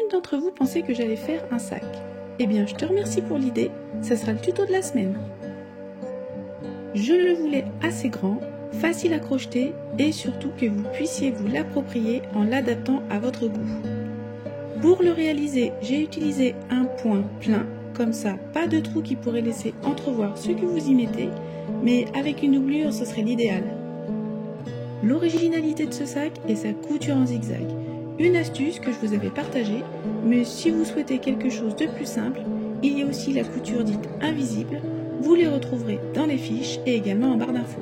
chacune d'entre vous pensait que j'allais faire un sac? Eh bien, je te remercie pour l'idée, ça sera le tuto de la semaine. Je le voulais assez grand, facile à crocheter et surtout que vous puissiez vous l'approprier en l'adaptant à votre goût. Pour le réaliser, j'ai utilisé un point plein, comme ça, pas de trou qui pourrait laisser entrevoir ce que vous y mettez, mais avec une doublure, ce serait l'idéal. L'originalité de ce sac est sa couture en zigzag, une astuce que je vous avais partagée, mais si vous souhaitez quelque chose de plus simple, il y a aussi la couture dite invisible, vous les retrouverez dans les fiches et également en barre d'infos.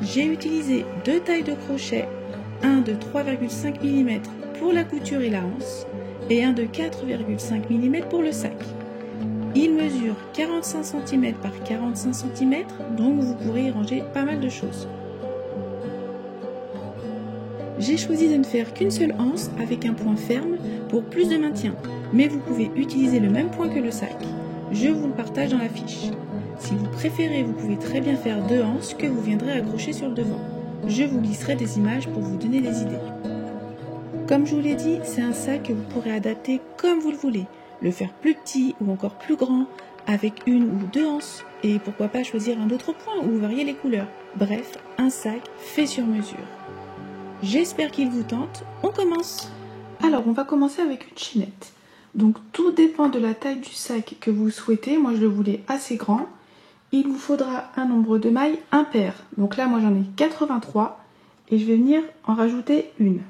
J'ai utilisé deux tailles de crochet, un de 3,5 mm pour la couture et la anse, et un de 4,5 mm pour le sac. Il mesure 45 cm par 45 cm, donc vous pourrez y ranger pas mal de choses. J'ai choisi de ne faire qu'une seule anse avec un point ferme pour plus de maintien, mais vous pouvez utiliser le même point que le sac. Je vous le partage dans la fiche. Si vous préférez, vous pouvez très bien faire deux anses que vous viendrez accrocher sur le devant. Je vous glisserai des images pour vous donner des idées. Comme je vous l'ai dit, c'est un sac que vous pourrez adapter comme vous le voulez. Le faire plus petit ou encore plus grand, avec une ou deux anses, et pourquoi pas choisir un autre point ou varier les couleurs. Bref, un sac fait sur mesure. J'espère qu'il vous tente. On commence! Alors, on va commencer avec une chaînette. Donc, tout dépend de la taille du sac que vous souhaitez. Moi, je le voulais assez grand. Il vous faudra un nombre de mailles impair. Donc là, moi, j'en ai 83 et je vais venir en rajouter une.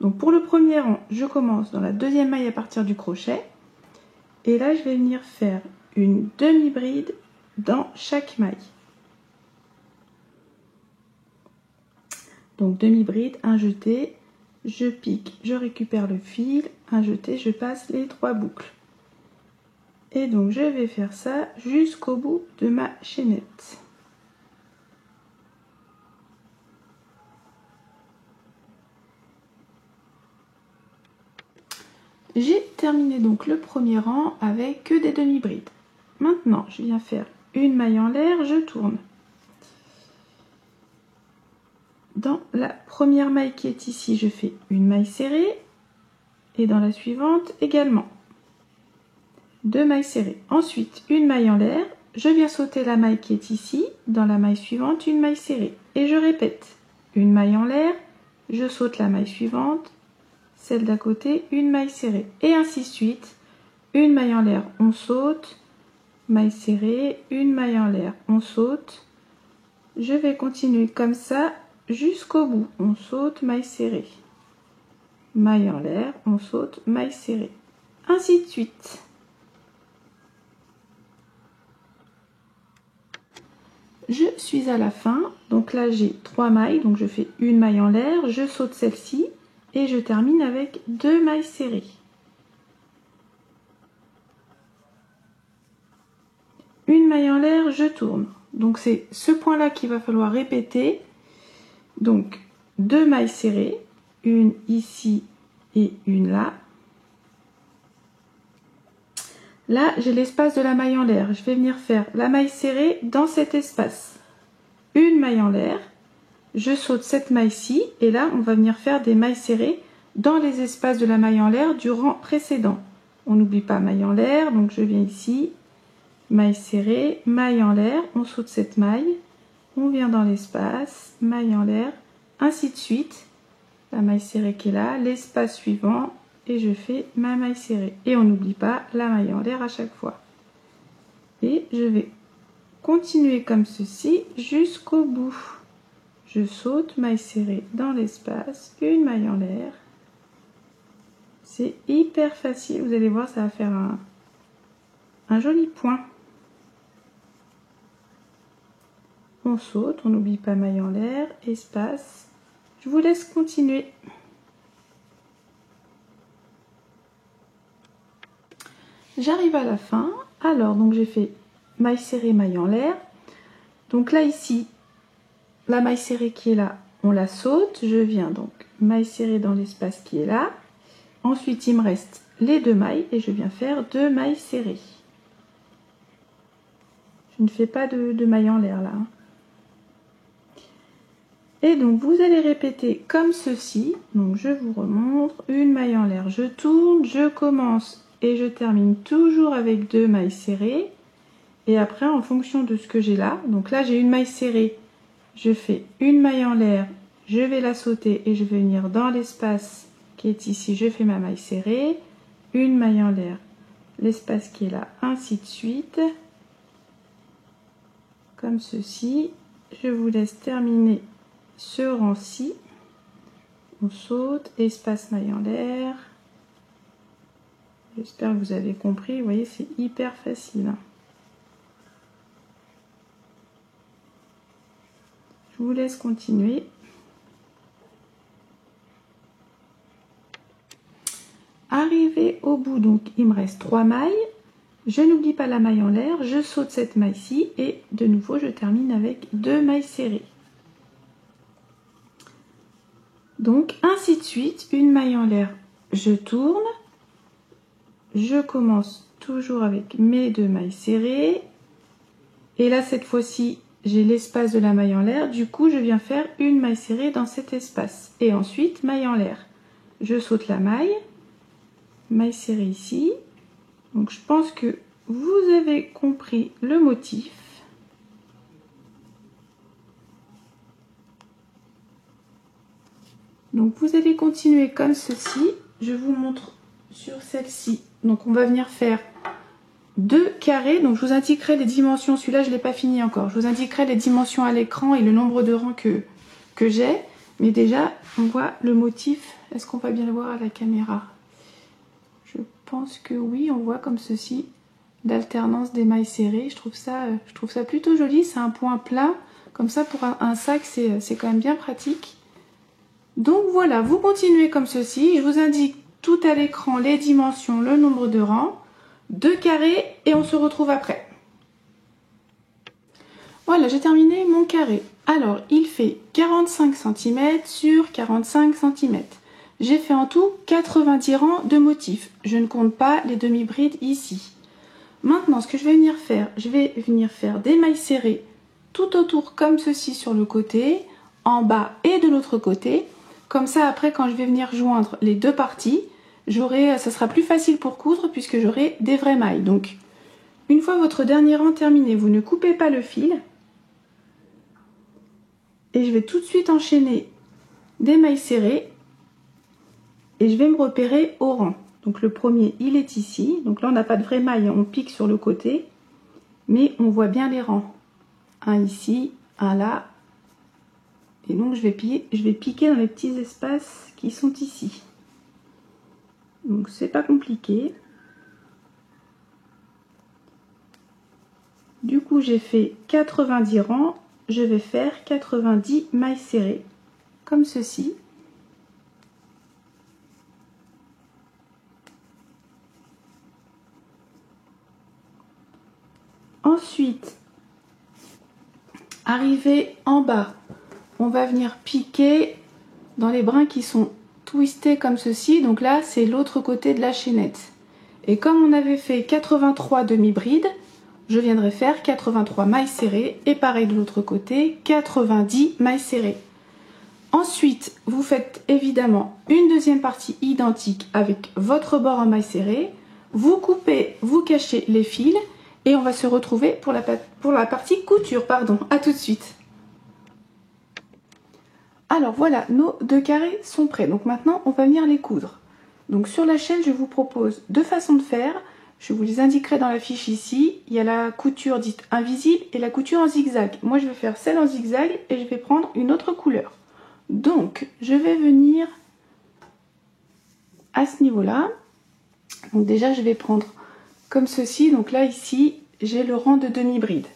Donc, pour le premier rang, je commence dans la deuxième maille à partir du crochet. Et là, je vais venir faire une demi-bride dans chaque maille. Donc, demi-bride, un jeté, je pique, je récupère le fil, un jeté, je passe les 3 boucles. Et donc, je vais faire ça jusqu'au bout de ma chaînette. J'ai terminé donc le premier rang avec que des demi-brides. Maintenant, je viens faire une maille en l'air, je tourne. Dans la première maille qui est ici, je fais une maille serrée et dans la suivante également. 2 mailles serrées. Ensuite, une maille en l'air, je viens sauter la maille qui est ici, dans la maille suivante, une maille serrée. Et je répète, une maille en l'air, je saute la maille suivante, celle d'à côté, une maille serrée. Et ainsi de suite, une maille en l'air, on saute, maille serrée, une maille en l'air, on saute. Je vais continuer comme ça jusqu'au bout. On saute, maille serrée. Maille en l'air, on saute, maille serrée. Ainsi de suite. Je suis à la fin, donc là j'ai 3 mailles, donc je fais une maille en l'air, je saute celle-ci et je termine avec 2 mailles serrées. Une maille en l'air, je tourne. Donc c'est ce point-là qu'il va falloir répéter. Donc 2 mailles serrées, une ici et une là. Là, j'ai l'espace de la maille en l'air. Je vais venir faire la maille serrée dans cet espace. Une maille en l'air. Je saute cette maille-ci. Et là, on va venir faire des mailles serrées dans les espaces de la maille en l'air du rang précédent. On n'oublie pas maille en l'air. Donc, je viens ici. Maille serrée, maille en l'air. On saute cette maille. On vient dans l'espace. Maille en l'air. Ainsi de suite. La maille serrée qui est là. L'espace suivant. Et je fais ma maille serrée. Et on n'oublie pas la maille en l'air à chaque fois. Et je vais continuer comme ceci jusqu'au bout. Je saute, maille serrée dans l'espace, une maille en l'air. C'est hyper facile. Vous allez voir, ça va faire un joli point. On saute, on n'oublie pas maille en l'air, espace. Je vous laisse continuer. J'arrive à la fin. Alors, donc j'ai fait maille serrée, maille en l'air. Donc là, ici, la maille serrée qui est là, on la saute. Je viens donc maille serrée dans l'espace qui est là. Ensuite, il me reste les 2 mailles et je viens faire 2 mailles serrées. Je ne fais pas de maille en l'air là. Et donc vous allez répéter comme ceci. Donc je vous remontre, une maille en l'air, je tourne, je commence et je termine toujours avec 2 mailles serrées. Et après, en fonction de ce que j'ai là, donc là j'ai une maille serrée, je fais une maille en l'air, je vais la sauter et je vais venir dans l'espace qui est ici, je fais ma maille serrée, une maille en l'air, l'espace qui est là, ainsi de suite, comme ceci. Je vous laisse terminer ce rang-ci. On saute, espace maille en l'air. J'espère que vous avez compris, vous voyez, c'est hyper facile. Je vous laisse continuer. Arrivé au bout, donc il me reste 3 mailles. Je n'oublie pas la maille en l'air, je saute cette maille-ci et de nouveau je termine avec 2 mailles serrées. Donc ainsi de suite, une maille en l'air, je tourne, je commence toujours avec mes 2 mailles serrées et là cette fois-ci j'ai l'espace de la maille en l'air, du coup je viens faire une maille serrée dans cet espace et ensuite maille en l'air. Je saute la maille serrée ici. Donc je pense que vous avez compris le motif. Donc vous allez continuer comme ceci. Je vous montre sur celle-ci. Donc on va venir faire 2 carrés. Donc je vous indiquerai les dimensions. Celui-là je ne l'ai pas fini encore. Je vous indiquerai les dimensions à l'écran et le nombre de rangs que j'ai. Mais déjà on voit le motif. Est-ce qu'on va bien le voir à la caméra? Je pense que oui, on voit comme ceci l'alternance des mailles serrées. Je trouve ça plutôt joli. C'est un point plein. Comme ça pour un sac c'est quand même bien pratique. Donc voilà, vous continuez comme ceci. Je vous indique tout à l'écran les dimensions, le nombre de rangs, 2 carrés et on se retrouve après. Voilà, j'ai terminé mon carré. Alors, il fait 45 cm sur 45 cm. J'ai fait en tout 90 rangs de motifs. Je ne compte pas les demi-brides ici. Maintenant, ce que je vais venir faire, je vais venir faire des mailles serrées tout autour comme ceci sur le côté, en bas et de l'autre côté. Comme ça, après, quand je vais venir joindre les 2 parties, ça sera plus facile pour coudre puisque j'aurai des vraies mailles. Donc, une fois votre dernier rang terminé, vous ne coupez pas le fil. Et je vais tout de suite enchaîner des mailles serrées. Et je vais me repérer au rang. Donc le premier, il est ici. Donc là, on n'a pas de vraie maille, on pique sur le côté. Mais on voit bien les rangs. Un ici, un là. Et donc je vais piquer dans les petits espaces qui sont ici. Donc c'est pas compliqué. Du coup j'ai fait 90 rangs. Je vais faire 90 mailles serrées. Comme ceci. Ensuite, arrivé en bas, on va venir piquer dans les brins qui sont twistés comme ceci. Donc là, c'est l'autre côté de la chaînette. Et comme on avait fait 83 demi-brides, je viendrai faire 83 mailles serrées. Et pareil de l'autre côté, 90 mailles serrées. Ensuite, vous faites évidemment une deuxième partie identique avec votre bord en mailles serrées. Vous coupez, vous cachez les fils. Et on va se retrouver pour la partie couture, pardon. À tout de suite. Alors voilà, nos 2 carrés sont prêts. Donc maintenant, on va venir les coudre. Donc sur la chaîne, je vous propose 2 façons de faire. Je vous les indiquerai dans la fiche ici. Il y a la couture dite invisible et la couture en zigzag. Moi, je vais faire celle en zigzag et je vais prendre une autre couleur. Donc, je vais venir à ce niveau-là. Donc déjà, je vais prendre comme ceci. Donc là, ici, j'ai le rang de demi-bride.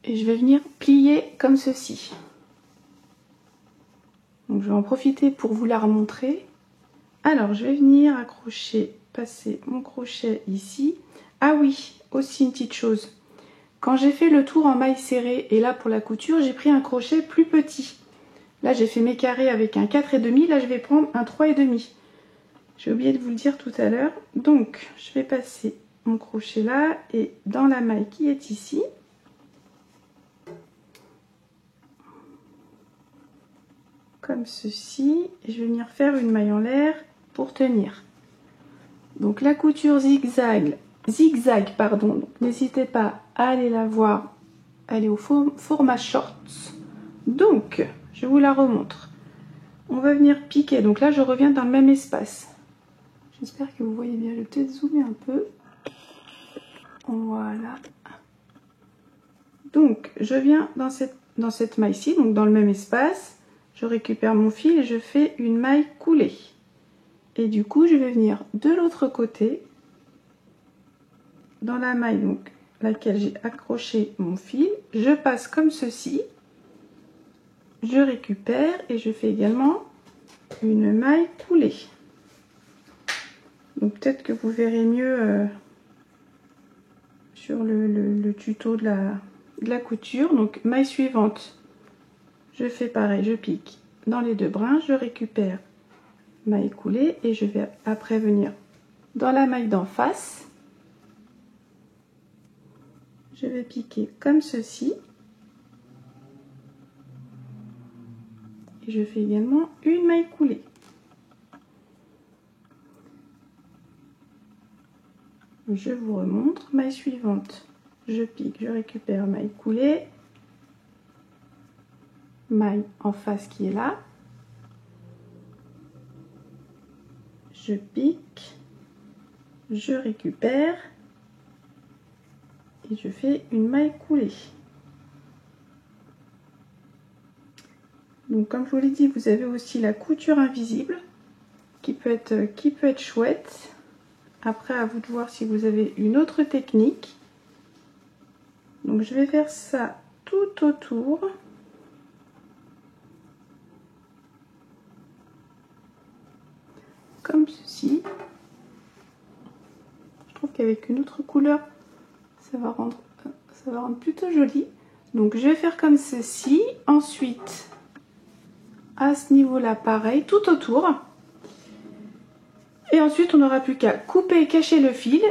Et je vais venir plier comme ceci. Donc je vais en profiter pour vous la remontrer. Alors, je vais venir accrocher, passer mon crochet ici. Ah oui, aussi une petite chose. Quand j'ai fait le tour en maille serrée, et là pour la couture, j'ai pris un crochet plus petit. Là, j'ai fait mes carrés avec un 4,5. Là, je vais prendre un 3,5. J'ai oublié de vous le dire tout à l'heure. Donc, je vais passer mon crochet là et dans la maille qui est ici. comme ceci. Et je vais venir faire une maille en l'air pour tenir. Donc la couture zigzag, pardon. N'hésitez pas à aller la voir. Elle est au format short. Donc, je vous la remontre. On va venir piquer. Donc là, je reviens dans le même espace. J'espère que vous voyez bien. Je vais peut-être zoomer un peu. Voilà. Donc, je viens dans cette maille-ci, donc dans le même espace. Je récupère mon fil et je fais une maille coulée. Et du coup, je vais venir de l'autre côté, dans la maille donc laquelle j'ai accroché mon fil. Je passe comme ceci. Je récupère et je fais également une maille coulée. Donc peut-être que vous verrez mieux sur le tuto de la couture. Donc maille suivante, je fais pareil, je pique dans les deux brins, je récupère maille coulée et je vais après venir dans la maille d'en face. Je vais piquer comme ceci. Et je fais également une maille coulée. Je vous remontre. Maille suivante, je pique, je récupère maille coulée. Maille en face qui est là. Je pique, je récupère et je fais une maille coulée. Donc comme je vous l'ai dit, vous avez aussi la couture invisible qui peut être chouette. Après, à vous de voir si vous avez une autre technique. Donc je vais faire ça tout autour. Comme ceci. Je trouve qu'avec une autre couleur, ça va rendre plutôt joli. Donc je vais faire comme ceci. Ensuite, à ce niveau-là, pareil, tout autour. Et ensuite, on n'aura plus qu'à couper et cacher le fil.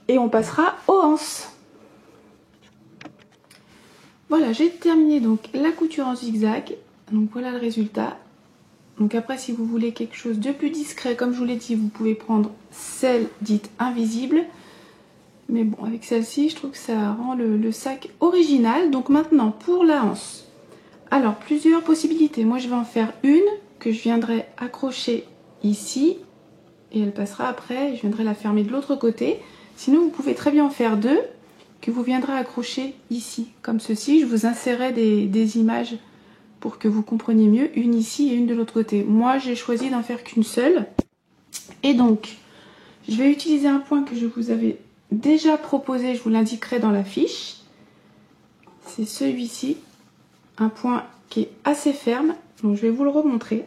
Et on passera aux anses. Voilà, j'ai terminé donc la couture en zigzag. Donc voilà le résultat. Donc après, si vous voulez quelque chose de plus discret, comme je vous l'ai dit, vous pouvez prendre celle dite invisible. Mais bon, avec celle-ci, je trouve que ça rend le sac original. Donc maintenant, pour la anse. Alors, plusieurs possibilités. Moi, je vais en faire une que je viendrai accrocher ici. Et elle passera après. Je viendrai la fermer de l'autre côté. Sinon, vous pouvez très bien en faire deux que vous viendrez accrocher ici. Comme ceci, je vous insérerai des images pour que vous compreniez mieux, une ici et une de l'autre côté. Moi, j'ai choisi d'en faire qu'une seule. Et donc, je vais utiliser un point que je vous avais déjà proposé, je vous l'indiquerai dans la fiche. C'est celui-ci, un point qui est assez ferme, donc je vais vous le remontrer.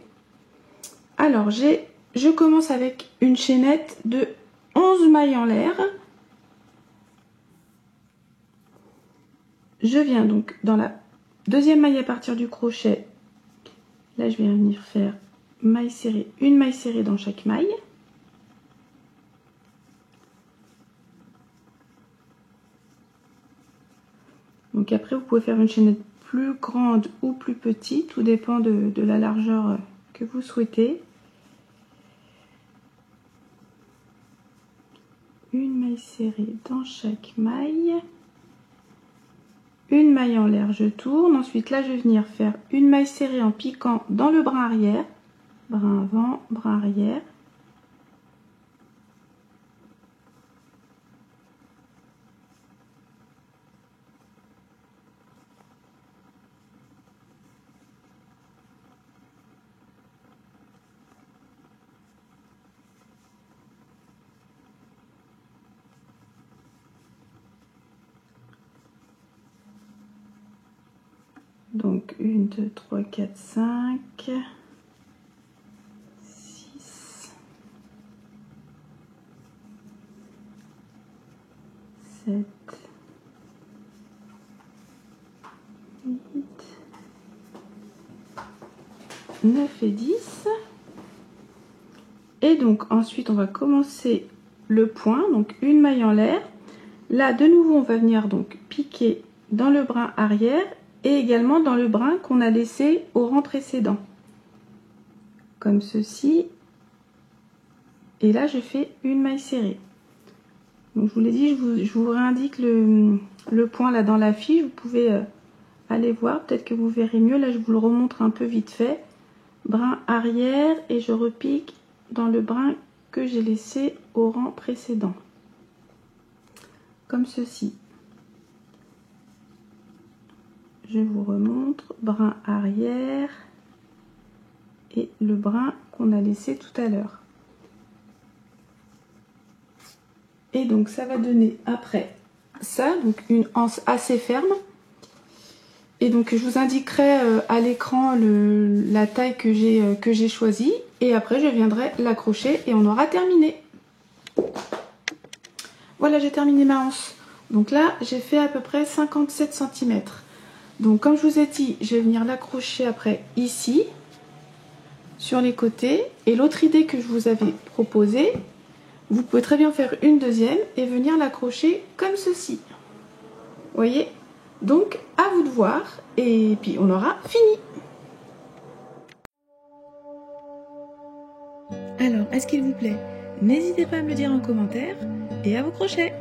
Alors, je commence avec une chaînette de 11 mailles en l'air. Je viens donc dans la deuxième maille à partir du crochet. Là, je vais venir faire maille serrée, une maille serrée dans chaque maille. Donc après, vous pouvez faire une chaînette plus grande ou plus petite, tout dépend de la largeur que vous souhaitez. Une maille serrée dans chaque maille. Une maille en l'air, je tourne. Ensuite, là, je vais venir faire une maille serrée en piquant dans le brin arrière. Brin avant, brin arrière. Donc 1, 2, 3, 4, 5, 6, 7, 8, 9 et 10. Et donc ensuite on va commencer le point, donc une maille en l'air. Là de nouveau on va venir donc piquer dans le brin arrière et également dans le brin qu'on a laissé au rang précédent. comme ceci. Et là, je fais une maille serrée. Donc, je vous l'ai dit, je vous réindique le point là dans la fiche. Vous pouvez aller voir, peut-être que vous verrez mieux. Là, je vous le remontre un peu vite fait. Brin arrière et je repique dans le brin que j'ai laissé au rang précédent. Comme ceci. Je vous remontre, brin arrière et le brin qu'on a laissé tout à l'heure. Et donc ça va donner après ça, donc une anse assez ferme. Et donc je vous indiquerai à l'écran la taille que j'ai choisie. Et après je viendrai l'accrocher et on aura terminé. Voilà, j'ai terminé ma anse. Donc là, j'ai fait à peu près 57 cm. Donc comme je vous ai dit, je vais venir l'accrocher après ici, sur les côtés. Et l'autre idée que je vous avais proposée, vous pouvez très bien faire une deuxième et venir l'accrocher comme ceci. Vous voyez? Donc à vous de voir et puis on aura fini. Alors, est-ce qu'il vous plaît? N'hésitez pas à me le dire en commentaire et à vos crochets.